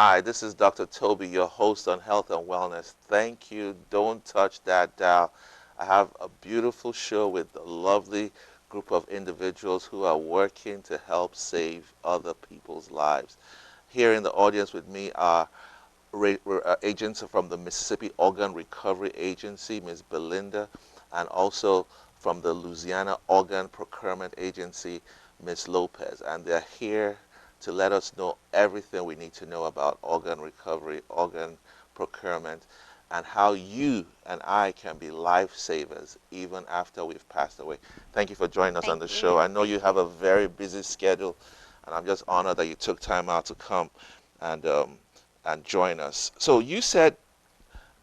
Hi, this is Dr. Toby, your host on Health and Wellness. Thank you. Don't touch that dial. I have a beautiful show with a lovely group of individuals who are working to help save other people's lives. Here in the audience with me are agents from the Mississippi Organ Recovery Agency, Ms. Belinda, and also from the Louisiana Organ Procurement Agency, Ms. Lopez. And they're here to let us know everything we need to know about organ recovery, organ procurement, and how you and I can be lifesavers even after we've passed away. Thank you for joining us on Thank the show. you. I know you have a very busy schedule, and I'm just honored that you took time out to come and um, and join us. So you said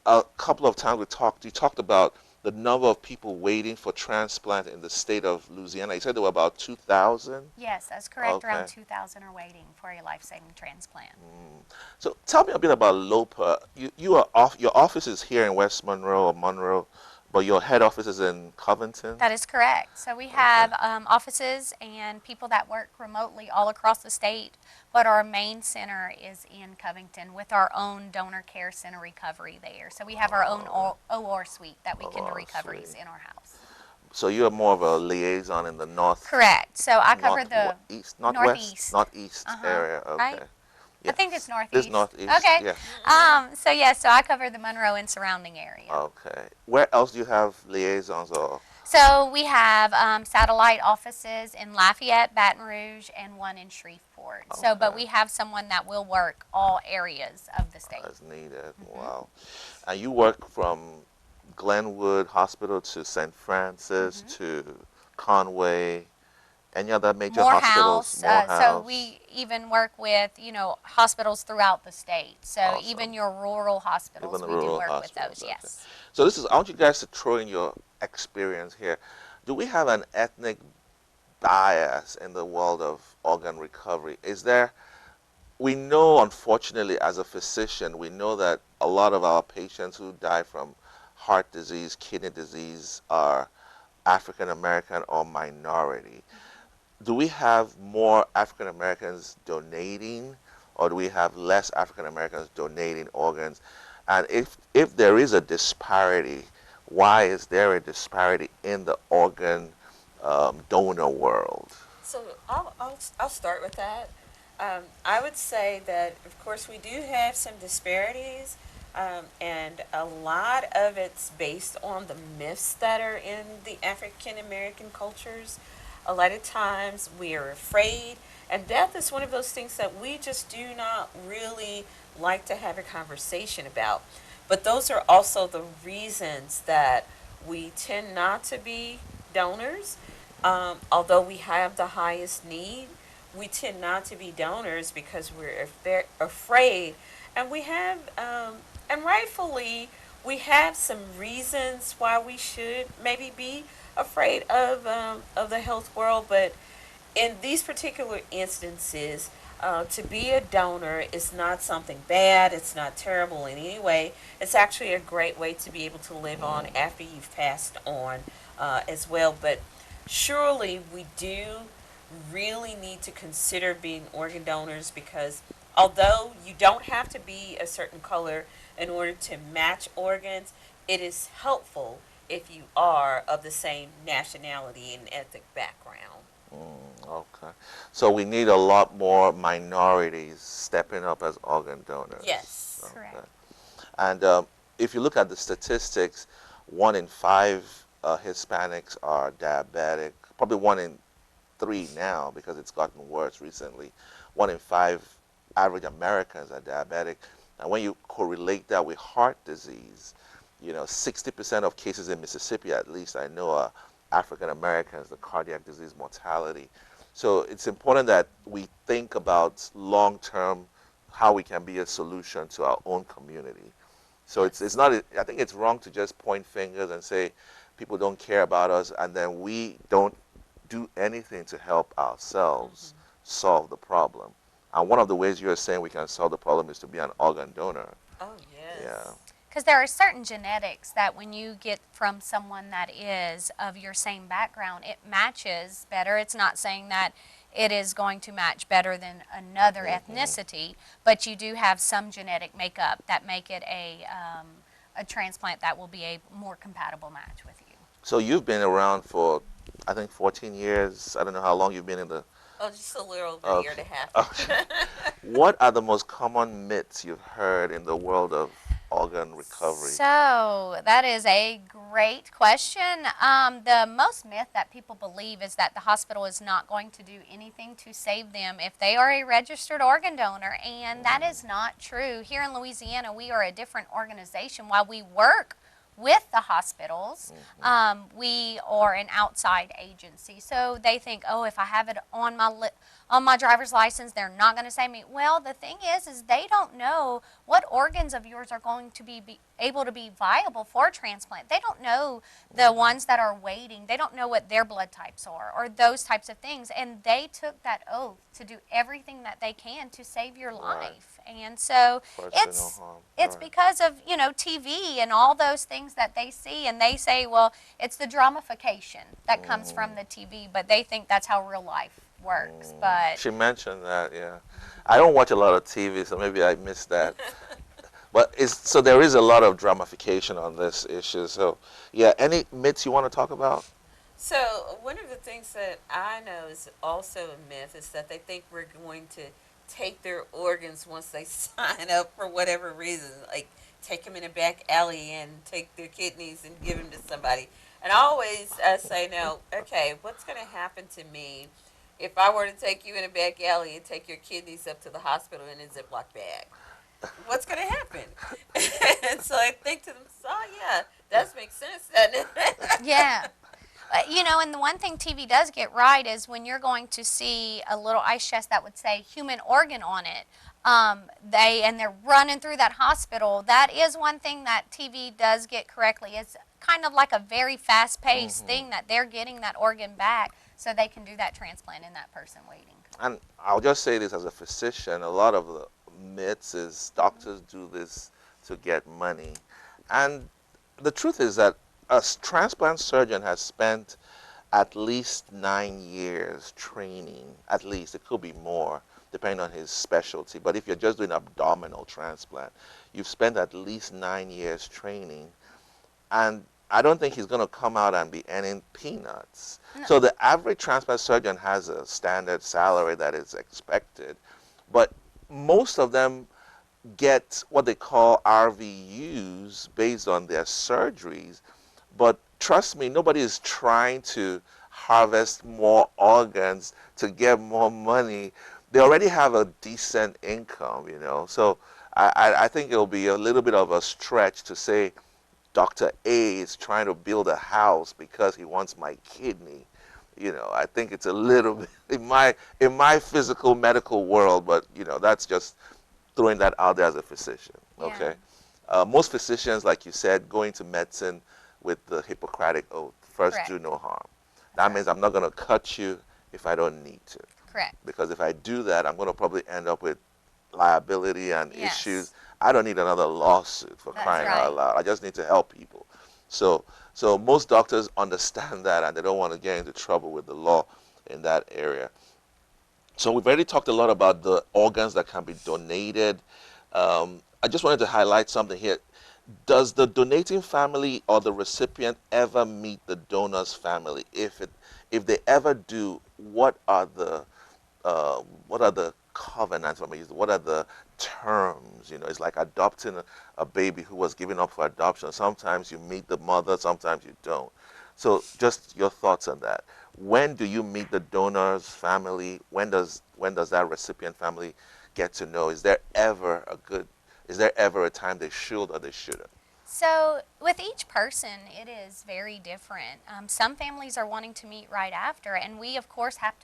a couple of times you talked about the number of people waiting for transplant in the state of Louisiana. You said there were about 2,000. Yes, that's correct. Around Okay. 2,000 are waiting for a life-saving transplant. Mm. So tell me a bit about LOPA. You are off. Your office is here in West Monroe or Monroe, but your head office is in Covington. That is correct. So we Okay. have offices and people that work remotely all across the state, but our main center is in Covington with our own donor care center recovery there. So we have our own Oh, OR suite that we can do oh, recoveries sweet. in our house. So you're more of a liaison in the Correct. So I cover the northwest, northeast. northeast Uh-huh. area. Right? Okay. I think it's Yes. This northeast. northeast. Okay. Yeah. So yeah, so I cover the Monroe and surrounding area. Okay. Where else do you have liaisons or? So we have satellite offices in Lafayette, Baton Rouge, and one in Shreveport. So, but Okay. we have someone that will work all areas of the state. As needed. Hmm. Wow. And you work from Glenwood Hospital to St. Francis Hmm. to Conway, any other major hospitals, Morehouse. So Morehouse. we even work with hospitals throughout the state. So even Awesome. your rural Even hospitals, the we do rural work with hospitals. those. Okay. Yes. So this is, I want you guys to throw in your experience here. Do we have an ethnic bias in the world of organ recovery? Is there, we know, unfortunately, as a physician, we know that a lot of our patients who die from heart disease, kidney disease are African American or minority. Do we have more African Americans donating, or do we have less African Americans donating organs? And if there is a disparity, why is there a disparity in the organ donor world? So I'll start with that. I would say that, of course, we do have some disparities, and a lot of it's based on the myths that are in the African American cultures. A lot of times we are afraid, and death is one of those things that we just do not really like to have a conversation about. But those are also the reasons that we tend not to be donors. Although we have the highest need, we tend not to be donors because we're afraid, and and rightfully, we have some reasons why we should maybe be afraid of the health world. But in these particular instances, to be a donor is not something bad. It's not terrible in any way. It's actually a great way to be able to live on after you've passed on as well. But surely we do really need to consider being organ donors, because although you don't have to be a certain color in order to match organs, it is helpful if you are of the same nationality and ethnic background. Okay. So we need a lot more minorities stepping up as organ donors. Yes. Okay. Correct. And if you look at the statistics, 1 in 5 Hispanics are diabetic. Probably 1 in 3 now because it's gotten worse recently. 1 in 5 average Americans are diabetic. And when you correlate that with heart disease, 60% of cases in Mississippi, at least I know, are African Americans, the cardiac disease mortality. So it's important that we think about long term how we can be a solution to our own community. So it's Yes. not, I think it's wrong to just point fingers and say people don't care about us and then we don't do anything to help ourselves Hmm. solve the problem. And one of the ways you're saying we can solve the problem is to be an organ donor. Oh, Yeah. yes. because there are certain genetics that when you get from someone that is of your same background, it matches better. It's not saying that it is going to match better than another ethnicity, but you do have some genetic makeup that make it a transplant that will be a more compatible match with you. So you've been around for, I think, 14 years. I don't know how long you've been in the. Oh, just a little over a year Okay. and a half. Okay. What are the most common myths you've heard in the world of organ recovery? So that is a great question. The most myth that people believe is that the hospital is not going to do anything to save them if they are a registered organ donor, and that is not true. Here in Louisiana, we are a different organization. While we work with the hospitals, we are an outside agency. So they think, oh, if I have it on my driver's license, they're not going to save me. Well, the thing is they don't know what organs of yours are going to be able to be viable for transplant. They don't know the ones that are waiting. They don't know what their blood types are or those types of things. And they took that oath to do everything that they can to save your life. And so it's because of, TV and all those things that they see, and they say, well, it's the dramification that comes from the TV, but they think that's how real life works. But She mentioned that, yeah. I don't watch a lot of TV, so maybe I missed that. But so there is a lot of dramification on this issue. So, yeah, any myths you want to talk about? So one of the things that I know is also a myth is that they think we're going to take their organs once they sign up for whatever reason, like take them in a back alley and take their kidneys and give them to somebody. And I always say, no, okay, what's going to happen to me if I were to take you in a back alley and take your kidneys up to the hospital in a Ziploc bag? What's going to happen? And so I think to them, oh, yeah, that makes sense, doesn't it? yeah. And the one thing TV does get right is when you're going to see a little ice chest that would say human organ on it, they're running through that hospital. That is one thing that TV does get correctly. It's kind of like a very fast-paced thing that they're getting that organ back so they can do that transplant in that person waiting. And I'll just say this as a physician, a lot of the myths is doctors do this to get money. And the truth is that a transplant surgeon has spent at least 9 years training, at least. It could be more, depending on his specialty. But if you're just doing abdominal transplant, you've spent at least 9 years training. And I don't think he's going to come out and be earning peanuts. No. So the average transplant surgeon has a standard salary that is expected. But most of them get what they call RVUs based on their surgeries. But trust me, nobody is trying to harvest more organs to get more money. They already have a decent income, So I think it'll be a little bit of a stretch to say Dr. A is trying to build a house because he wants my kidney. I think it's a little bit in my physical medical world, but that's just throwing that out there as a physician. Okay, yeah. Most physicians, like you said, go into medicine with the Hippocratic Oath. First, correct. Do no harm. That means I'm not going to cut you if I don't need to. Correct. Because if I do that, I'm going to probably end up with liability and issues. I don't need another lawsuit for crying out loud. I just need to help people. So most doctors understand that, and they don't want to get into trouble with the law in that area. So we've already talked a lot about the organs that can be donated. I just wanted to highlight something here. Does the donating family or the recipient ever meet the donor's family? If they ever do, what are the covenants? What are the terms? It's like adopting a baby who was given up for adoption. Sometimes you meet the mother, sometimes you don't. So just your thoughts on that. When do you meet the donor's family? When does that recipient family get to know? Is there ever a time they should or they shouldn't? So with each person, it is very different. Some families are wanting to meet right after, and we of course have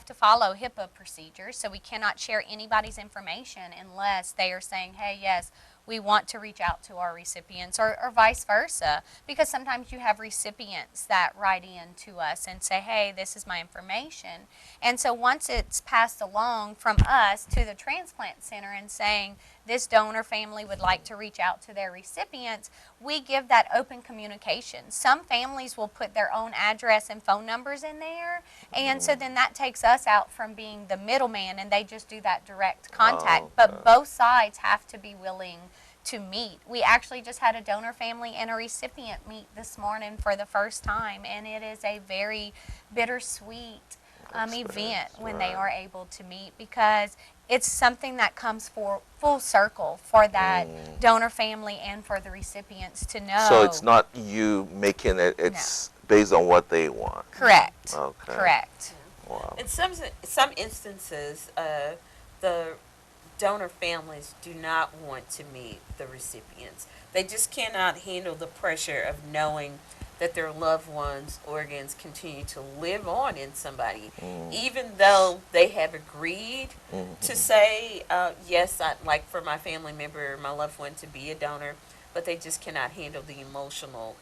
to follow HIPAA procedures. So we cannot share anybody's information unless they are saying, "Hey, yes, we want to reach out to our recipients," or vice versa. Because sometimes you have recipients that write in to us and say, "Hey, this is my information." And so once it's passed along from us to the transplant center and saying, this donor family would like to reach out to their recipients, we give that open communication. Some families will put their own address and phone numbers in there, and so then that takes us out from being the middleman, and they just do that direct contact. Oh, But okay. both sides have to be willing to meet. We actually just had a donor family and a recipient meet this morning for the first time, and it is a very bittersweet event Experience, when they right. are able to meet, because it's something that comes for full circle for that donor family and for the recipients to know. So it's not you making it, it's based on what they want. Correct. Okay. Correct. Wow. In some instances, the donor families do not want to meet the recipients. They just cannot handle the pressure of knowing that their loved ones' organs continue to live on in somebody, even though they have agreed to say, yes, I'd like for my family member or my loved one to be a donor, but they just cannot handle the emotional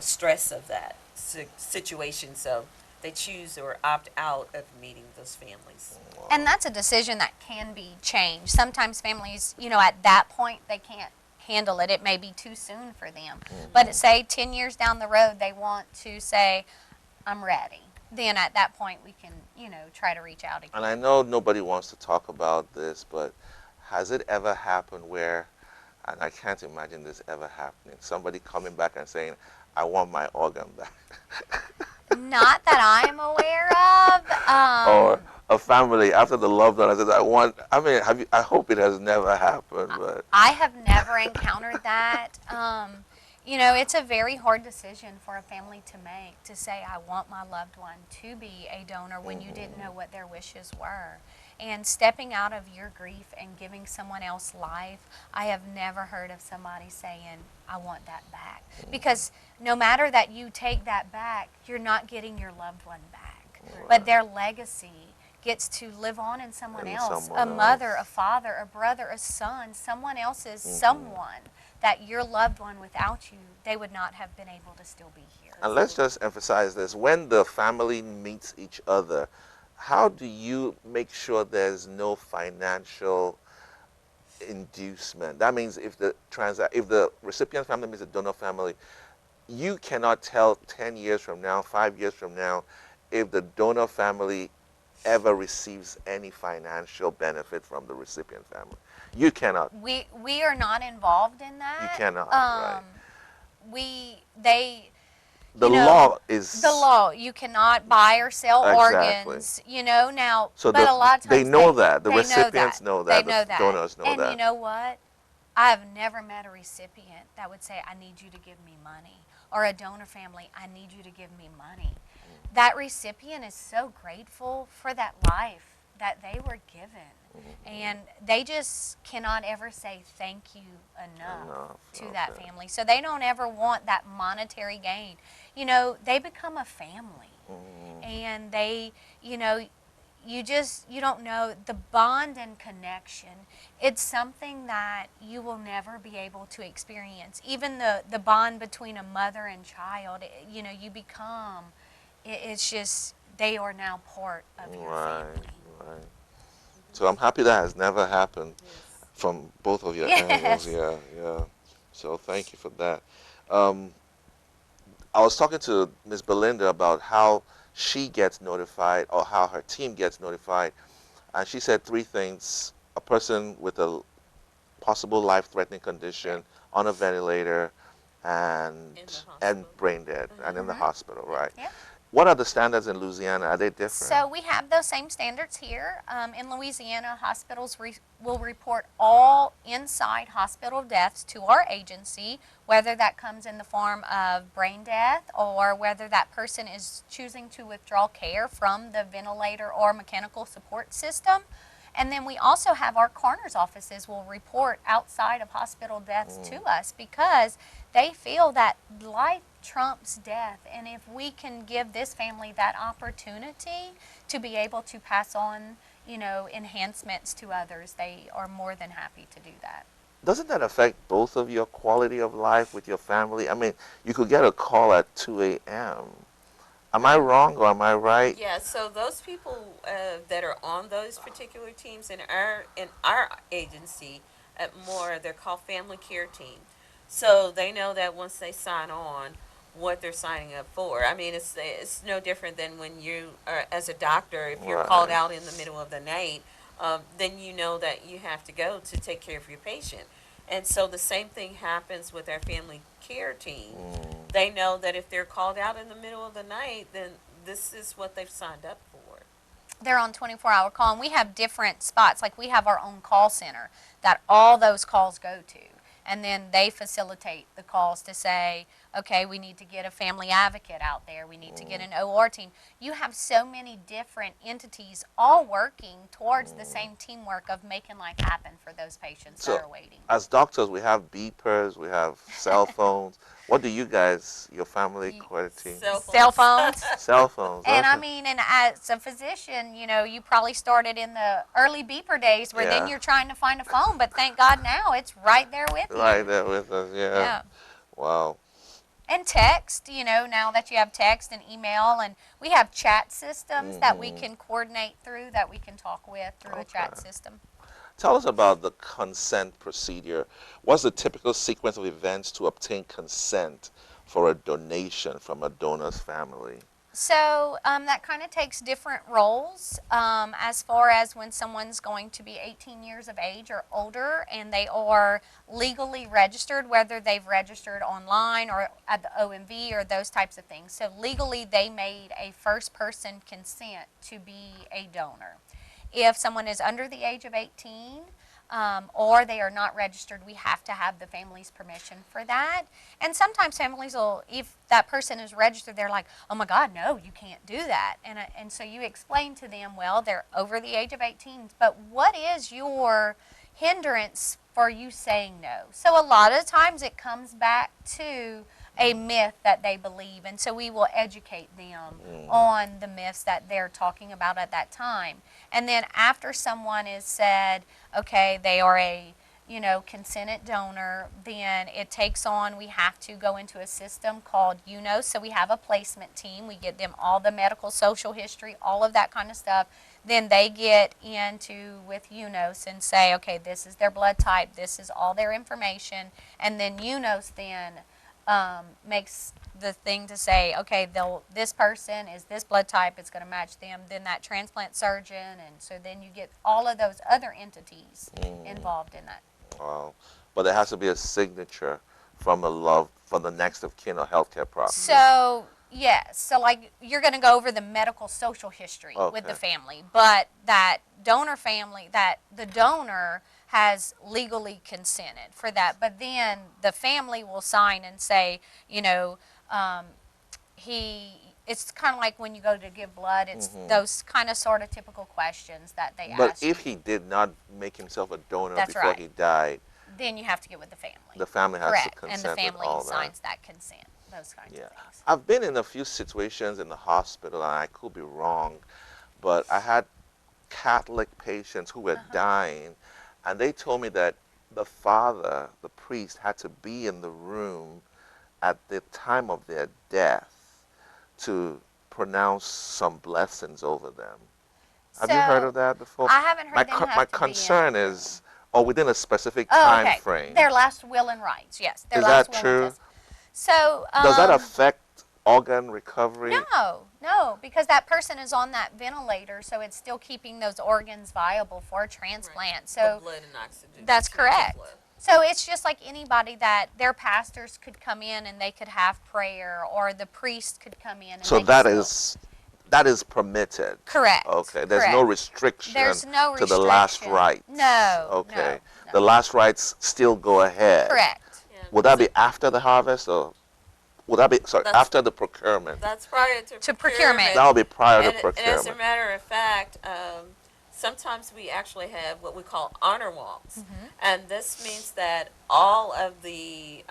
stress of that situation. So they choose or opt out of meeting those families. And that's a decision that can be changed. Sometimes families, at that point, they can't handle it. It may be too soon for them. But say 10 years down the road, they want to say, I'm ready. Then at that point, we can, try to reach out again. And I know nobody wants to talk about this, but has it ever happened where, and I can't imagine this ever happening, somebody coming back and saying, I want my organ back? Not that I'm aware of. Or a family after the loved one says, I hope it has never happened, but I have never encountered that. It's a very hard decision for a family to make, to say, I want my loved one to be a donor when you didn't know what their wishes were. And stepping out of your grief and giving someone else life, I have never heard of somebody saying, I want that back. Because no matter that you take that back, you're not getting your loved one back. But their legacy gets to live on in someone else. A mother, a father, a brother, a son, someone else's someone, that your loved one, without you, they would not have been able to still be here. And let's just emphasize this. When the family meets each other, how do you make sure there's no financial inducement? That means if the recipient family meets a donor family, you cannot tell 10 years from now, 5 years from now, if the donor family ever receives any financial benefit from the recipient family. You cannot. We are not involved in that. You cannot, right. The you know, law is... the law. You cannot buy or sell Exactly. organs. Now, So but a lot of times they know that. The they recipients know that. They know The that. donors know and that. you know what? I've never met a recipient that would say, I need you to give me money. Or a donor family, I need you to give me money. That recipient is so grateful for that life that they were given. And they just cannot ever say thank you enough to that family. So they don't ever want that monetary gain. They become a family. And they, you don't know the bond and connection. It's something that you will never be able to experience. Even the bond between a mother and child, you become, it's just, they are now part of your family. Right. So I'm happy that has never happened from both of your angles. Yeah. So thank you for that. I was talking to Ms. Belinda about how she gets notified or how her team gets notified. And she said 3 things: a person with a possible life-threatening condition, on a ventilator, and brain dead, and in the hospital, right? Yeah. What are the standards in Louisiana? Are they different? So we have those same standards here. In Louisiana, hospitals will report all inside hospital deaths to our agency, whether that comes in the form of brain death or whether that person is choosing to withdraw care from the ventilator or mechanical support system. And then we also have our coroner's offices will report outside of hospital deaths to us, because they feel that life trumps death. And if we can give this family that opportunity to be able to pass on, enhancements to others, they are more than happy to do that. Doesn't that affect both of your quality of life with your family? I mean, you could get a call at 2 a.m. Am I wrong or am I right? Yeah, so those people that are on those particular teams in our agency, more, they're called family care team. So they know that once they sign on, what they're signing up for. I mean, it's no different than when you are, as a doctor, if you're called Right. out in the middle of the night, then you know that you have to go to take care of your patient. And so the same thing happens with our family care team. Mm. They know that if they're called out in the middle of the night, then this is what they've signed up for. They're on 24-hour call, and we have different spots. Like we have our own call center that all those calls go to. And then they facilitate the calls to say, okay, we need to get a family advocate out there. We need to get an OR team. You have so many different entities all working towards the same teamwork of making life happen for those patients So, that are waiting. as doctors, we have beepers, we have cell phones. What do you guys, your family You- care team? Cell phones. Cell phones. And I Okay. mean, and as a physician, you know, you probably started in the early beeper days where then Yeah. you're trying to find a phone, but thank God now it's right there with you. Right there with us. Yeah. Yeah. Wow. And text, you know, now that you have text and email, and we have chat systems that we can coordinate through, that we can talk with through a chat Okay. system. Tell us about the consent procedure. What's the typical sequence of events to obtain consent for a donation from a donor's family? So that kind of takes different roles as far as when someone's going to be 18 years of age or older and they are legally registered, whether they've registered online or at the OMV or those types of things. So legally they made a first person consent to be a donor. If someone is under the age of 18, or they are not registered, we have to have the family's permission for that. And sometimes families will, if that person is registered, they're like, oh my God, no, you can't do that. And so you explain to them, well, they're over the age of 18, but what is your hindrance for you saying no? So a lot of times it comes back to a myth that they believe, and so we will educate them on the myths that they're talking about at that time. And then after someone is said, okay, they are a consented donor, then it takes on, we have to go into a system called UNOS. So we have a placement team. We get them all the medical, social history, all of that kind of stuff. Then they get into with UNOS and say, okay, this is their blood type, this is all their information. And then UNOS then makes the thing to say, okay, this person is this blood type, it's going to match them, then that transplant surgeon, and so then you get all of those other entities involved in that. Wow. But there has to be a signature from from the next of kin or healthcare provider. So, yes, so like you're going to go over the medical social history with the Okay. family, but that donor family, that the donor has legally consented for that, but then the family will sign and say, it's kind of like when you go to give blood, it's those kind of sort of typical questions that they But ask if you. he did not make himself a donor That's before right. he died, Then you have to get with the family. the family has Correct, to consent and the with family all that. signs that consent, those kinds Yeah. of things. I've been in a few situations in the hospital, and I could be wrong, but I had Catholic patients who were dying, and they told me that the father, the priest, had to be in the room at the time of their death to pronounce some blessings over them. Have you heard So, of that before? I haven't heard My, them co- have my to be in concern the room. is, or within a specific Oh, time okay. frame. Their last will and rights, yes. Their Is last that will and true? test- So, Does that affect organ recovery? no, because that person is on that ventilator, so it's still keeping those organs viable for a transplant. The So blood and oxygen. that's transfer correct. flow. So it's just like anybody that their pastors could come in and they could have prayer, or the priest could come in and So they that could that is permitted. correct. Okay. There's correct. no restriction There's no to the last restriction. rites. No, Okay. no. The last rites still go ahead. Correct. Yeah, Would that be so after the harvest, or would that be That's- after the procurement? that's prior to To procurement. That would be prior to And as a procurement. matter of fact, sometimes we actually have what we call honor walks. And this means that all of the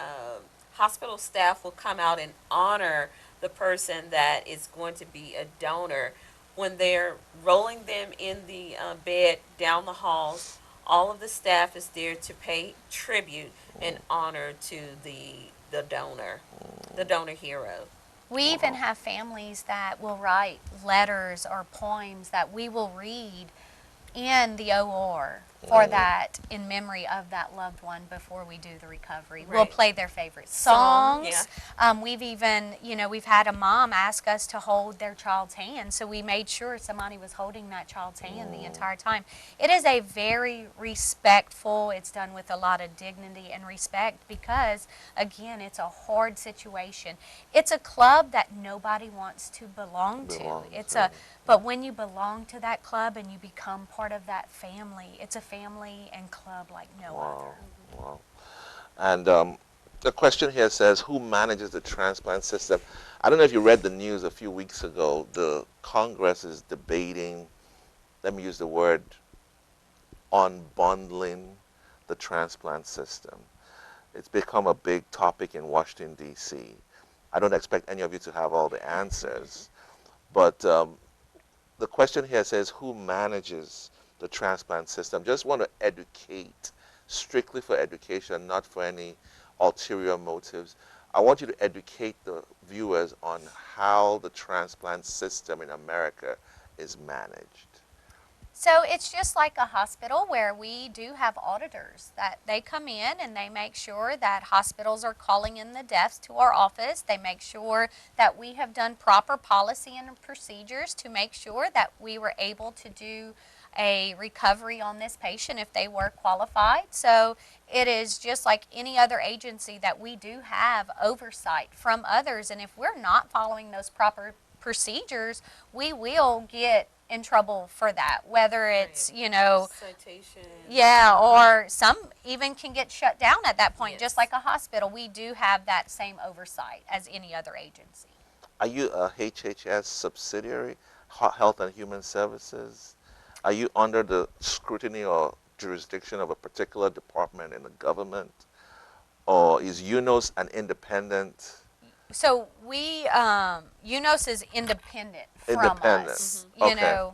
hospital staff will come out and honor the person that is going to be a donor. When they're rolling them in the bed down the halls, all of the staff is there to pay tribute and honor to the donor hero. We even have families that will write letters or poems that we will read in the OR for that, in memory of that loved one before we do the recovery. We'll Right. play their favorite Song, songs. We've even, we've had a mom ask us to hold their child's hand, so we made sure somebody was holding that child's hand the entire time. It is a very respectful, it's done with a lot of dignity and respect because, again, it's a hard situation. It's a club that nobody wants to belong to. But when you belong to that club and you become part of that family, it's a family and club like no other. Wow. And the question here says, who manages the transplant system? I don't know if you read the news a few weeks ago. The Congress is debating, let me use the word, unbundling the transplant system. It's become a big topic in Washington, D.C. I don't expect any of you to have all the answers, but the question here says, who manages the transplant system? Just want to educate, strictly for education, not for any ulterior motives. I want you to educate the viewers on how the transplant system in America is managed. So it's just like a hospital where we do have auditors that they come in and they make sure that hospitals are calling in the deaths to our office. They make sure that we have done proper policy and procedures to make sure that we were able to do a recovery on this patient if they were qualified. So it is just like any other agency that we do have oversight from others, and if we're not following those proper procedures, we will get in trouble for that, whether it's, citation. yeah, or some even can get shut down at that point, Yes. just like a hospital. We do have that same oversight as any other agency. Are you a HHS subsidiary, Health and Human Services? Are you under the scrutiny or jurisdiction of a particular department in the government? Or is UNOS an independent? So we, UNOS is independent from us. Okay.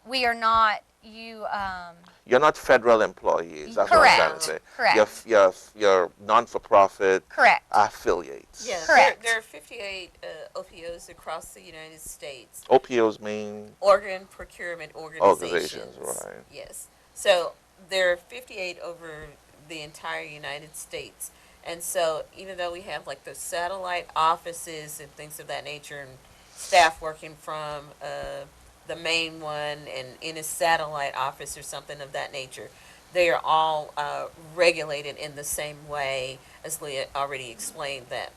We are not, You're not federal employees. That's what I'm trying to say. Correct. You're non-for-profit Correct. affiliates. Yeah, Correct. There are 58 OPOs across the United States. OPOs mean Organ procurement organizations. right. Yes. So there are 58 over the entire United States. And so even though we have like the satellite offices and things of that nature and staff working from the main one and in a satellite office or something of that nature, they are all regulated in the same way as Leah already explained that.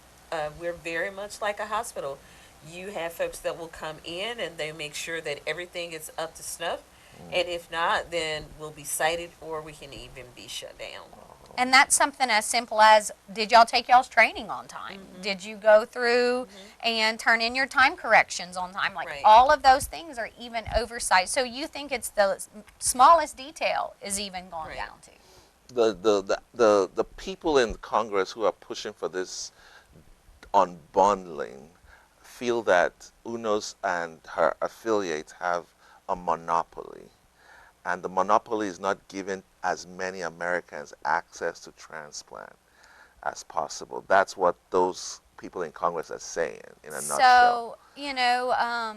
We're very much like a hospital. You have folks that will come in and they make sure that everything is up to snuff. And if not, then we'll be cited or we can even be shut down. And that's something as simple as, did y'all take y'all's training on time? Did you go through and turn in your time corrections on time? Like Right. all of those things are even oversight. So you think it's the smallest detail is even gone Right. down to. The people in Congress who are pushing for this unbundling feel that UNOS and her affiliates have a monopoly, and the monopoly is not giving as many Americans access to transplant as possible. That's what those people in Congress are saying in a nutshell. So,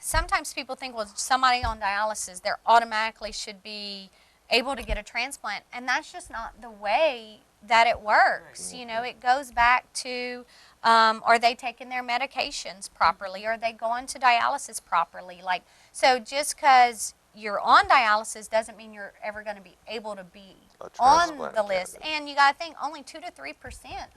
sometimes people think, well, somebody on dialysis, they automatically should be able to get a transplant, and that's just not the way that it works. Right. It goes back to, are they taking their medications properly? Are they going to dialysis properly? So just because you're on dialysis doesn't mean you're ever going to be able to be on the list. Candidate. And you got to think only 2 to 3%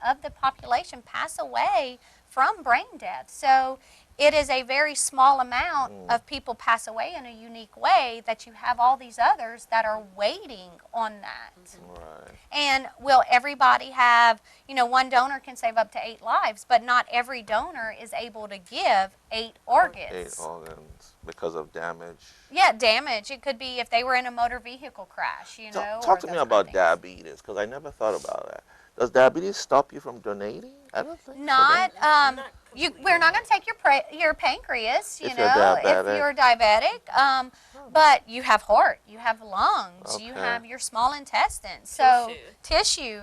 of the population pass away from brain death. So it is a very small amount of people pass away in a unique way that you have all these others that are waiting on that. Right. And will everybody have, one donor can save up to 8 lives, but not every donor is able to give 8 organs. 8 organs because of damage. Yeah, damage. It could be if they were in a motor vehicle crash, Talk to me about diabetes, because I never thought about that. Does diabetes stop you from donating? I don't think Not, Not we're not going to take your pancreas, If you're diabetic. if you're diabetic. But you have heart, you have lungs, you Okay. have your small intestine. So Tissue.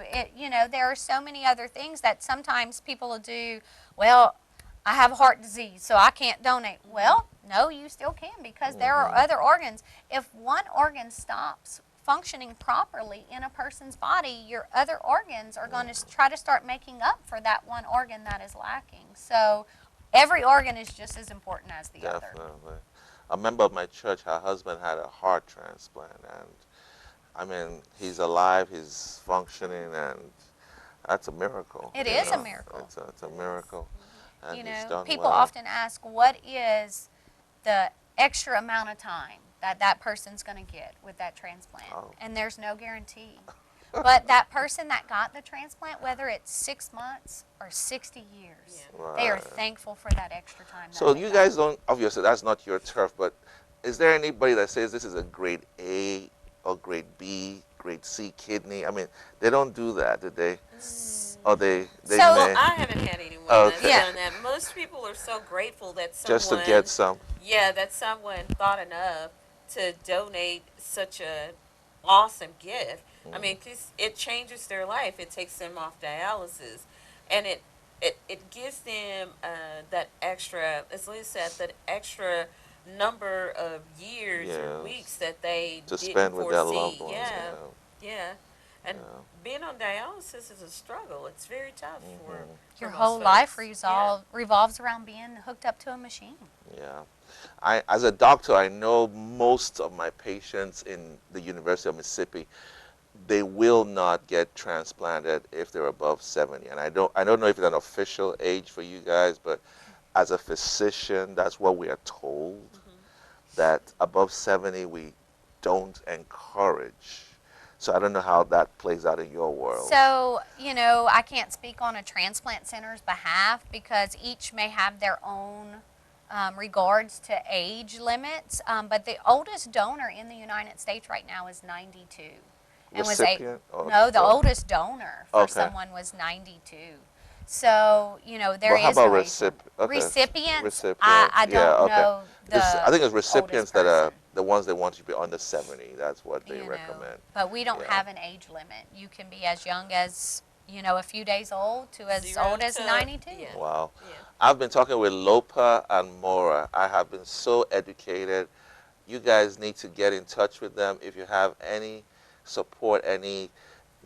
There are so many other things that sometimes people will do. Well, I have heart disease, so I can't donate. Well, no, you still can because there are other organs. If one organ stops functioning properly in a person's body, your other organs are going to try to start making up for that one organ that is lacking. So every organ is just as important as the other. Definitely. A member of my church, her husband had a heart transplant, and I mean, he's alive, he's functioning, and that's a miracle. It you is a know. miracle. It's a miracle. And You he's know, done people well. often ask, what is the extra amount of time that that person's going to get with that transplant? Oh. And there's no guarantee. But that person that got the transplant, whether it's 6 months or 60 years, they are Right. thankful for that extra time. That So they you got. guys don't, obviously that's not your turf, but is there anybody that says this is a grade A or grade B, grade C kidney? I mean, they don't do that, do they? Or they So, may, I haven't had anyone Okay. that's done that. Most people are so grateful that someone, just to get some. yeah, that someone thought enough to donate such a awesome gift. I mean, 'cause it changes their life. It takes them off dialysis, and it gives them that extra, as Liz said, that extra number of years or Yes. weeks that they To didn't spend with their foresee. loved ones. Yeah, yeah. And Yeah. being on dialysis is a struggle. It's very tough for your most whole folks. life revolves around being hooked up to a machine. Yeah. As a doctor, I know most of my patients in the University of Mississippi, they will not get transplanted if they're above 70. And I don't know if it's an official age for you guys, but as a physician, that's what we are told, that above 70 we don't encourage. So I don't know how that plays out in your world. So, you know, I can't speak on a transplant center's behalf because each may have their own regards to age limits. But the oldest donor in the United States right now is 92. And Recipient? no, the Or- oldest donor for Okay. someone was 92. So, you know, there Well, how is about no age limit. recipients? Recipients, I don't know the I think it's recipients oldest that are person, the ones that want you to be under 70. That's what they you know. recommend. But we don't Yeah. have an age limit. You can be as young as, you know, a few days old to as 0 old as to- 92. yeah. Wow. Yeah. I've been talking with Lopa and Mora. I have been so educated. You guys need to get in touch with them if you have any support,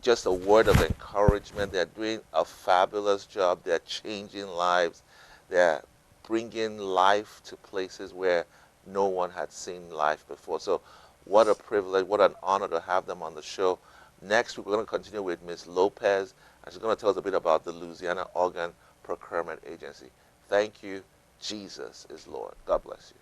just a word of encouragement. They're doing a fabulous job. They're changing lives. They're bringing life to places where no one had seen life before. So what a privilege, what an honor to have them on the show. Next week, we're going to continue with Ms. Lopez, and she's going to tell us a bit about the Louisiana Organ Procurement Agency. Thank you. Jesus is Lord. God bless you.